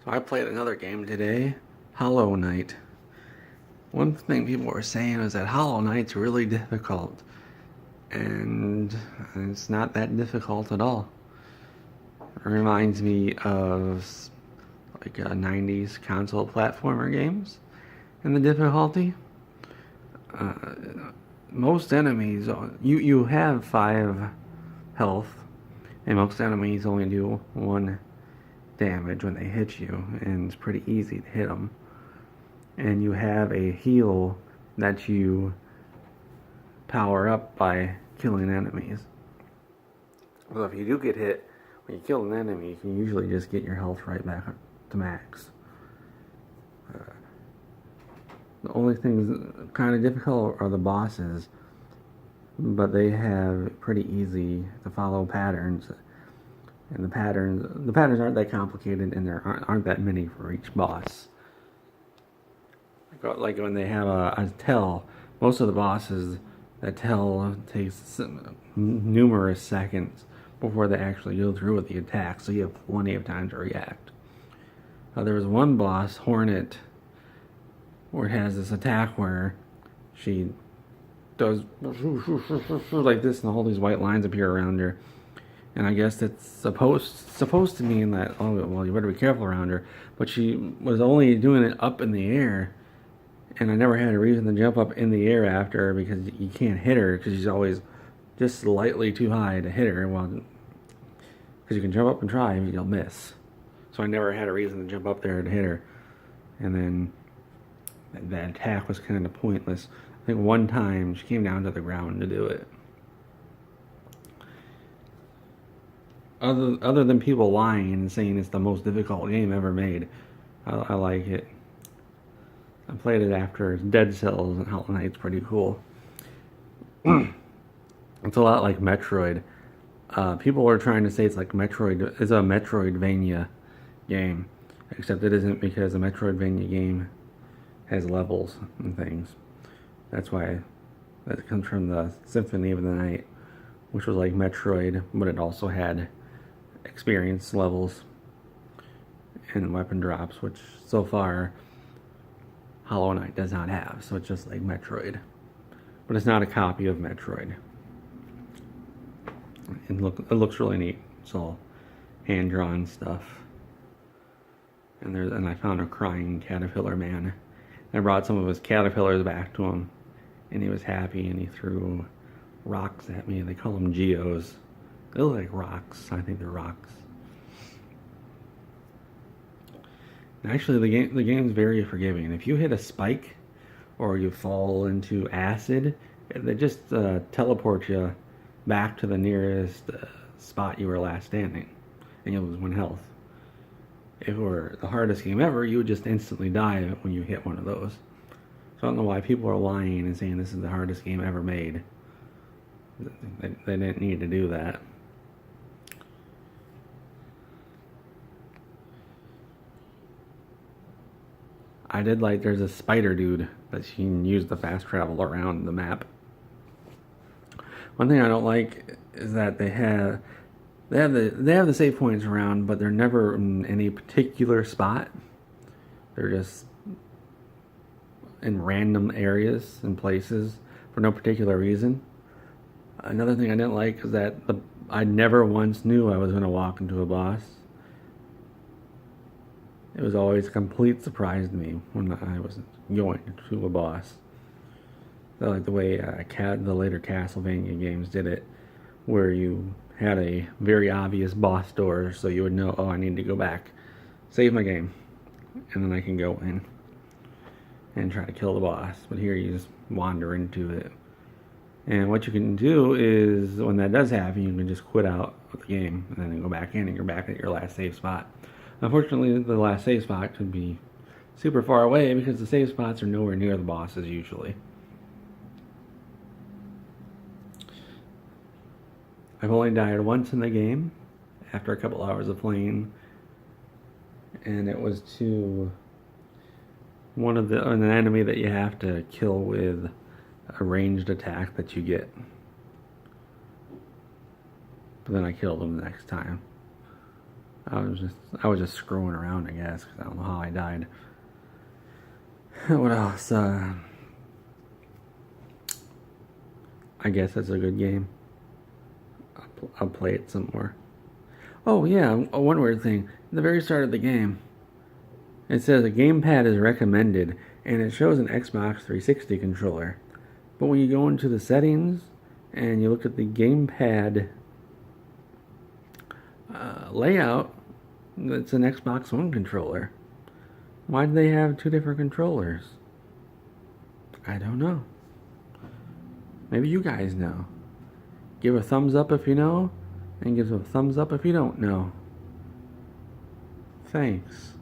So I played another game today, Hollow Knight. One thing people were saying is that Hollow Knight's really difficult, and it's not that difficult at all. It reminds me of like 90s console platformer games, and the difficulty. Uh, Most enemies, you have 5 health, and most enemies only do 1 damage when they hit you, and it's pretty easy to hit them. And you have a heal that you power up by killing enemies. So if you do get hit, when you kill an enemy, you can usually just get your health right back up to max. The only things kind of difficult are the bosses, but they have pretty easy to follow patterns. And the patterns aren't that complicated, and there aren't that many for each boss. Like when they have a tell, most of the bosses, that tell takes numerous seconds before they actually go through with the attack, so you have plenty of time to react. There was one boss, Hornet, where it has this attack where she does like this, and all these white lines appear around her. And I guess it's supposed to mean that, oh, well, you better be careful around her. But she was only doing it up in the air, and I never had a reason to jump up in the air after her, because you can't hit her because she's always just slightly too high to hit her. Well, because you can jump up and try, and you'll miss. So I never had a reason to jump up there to hit her. And then that attack was kind of pointless. I think one time she came down to the ground to do it. Other than people lying and saying it's the most difficult game ever made, I like it. I played it after Dead Cells, and Hollow Knight's pretty cool. It's a lot like Metroid. People are trying to say it's like Metroid. It's a Metroidvania game, except it isn't, because a Metroidvania game has levels and things. That's why that comes from the Symphony of the Night, which was like Metroid, but it also had experience levels and weapon drops, which so far Hollow Knight does not have. So it's just like Metroid, but it's not a copy of Metroid. And it looks really neat. It's all hand drawn stuff. And I found a crying caterpillar man. I brought some of his caterpillars back to him, and he was happy, and he threw rocks at me. They call them geos. They look like rocks. I think they're rocks. And actually, the game's very forgiving. If you hit a spike or you fall into acid, they just teleport you back to the nearest spot you were last standing, and you'll lose 1 health. If it were the hardest game ever, you would just instantly die when you hit one of those. So I don't know why people are lying and saying this is the hardest game ever made. They didn't need to do that. I did like there's a spider dude that you can use to fast travel around the map. One thing I don't like is that they have the save points around, but they're never in any particular spot. They're just in random areas and places for no particular reason. Another thing I didn't like is that I never once knew I was going to walk into a boss. It was always a complete surprise to me when I was going to a boss. I like the way the later Castlevania games did it, where you had a very obvious boss door, so you would know, oh, I need to go back, save my game, and then I can go in and try to kill the boss. But here you just wander into it. And what you can do is, when that does happen, you can just quit out of the game and then go back in, and you're back at your last save spot. Unfortunately, the last save spot could be super far away, because the save spots are nowhere near the bosses usually. I've only died once in the game after a couple hours of playing, and it was to an enemy that you have to kill with a ranged attack that you get. But then I killed him the next time. I was just screwing around, I guess, because I don't know how I died. What else? I guess it's a good game. I'll play it some more. Oh yeah, one weird thing. At the very start of the game, it says a gamepad is recommended, and it shows an Xbox 360 controller. But when you go into the settings and you look at the gamepad layout, it's an Xbox One controller. Why do they have two different controllers? I don't know. Maybe you guys know. Give a thumbs up if you know, and give a thumbs up if you don't know. Thanks.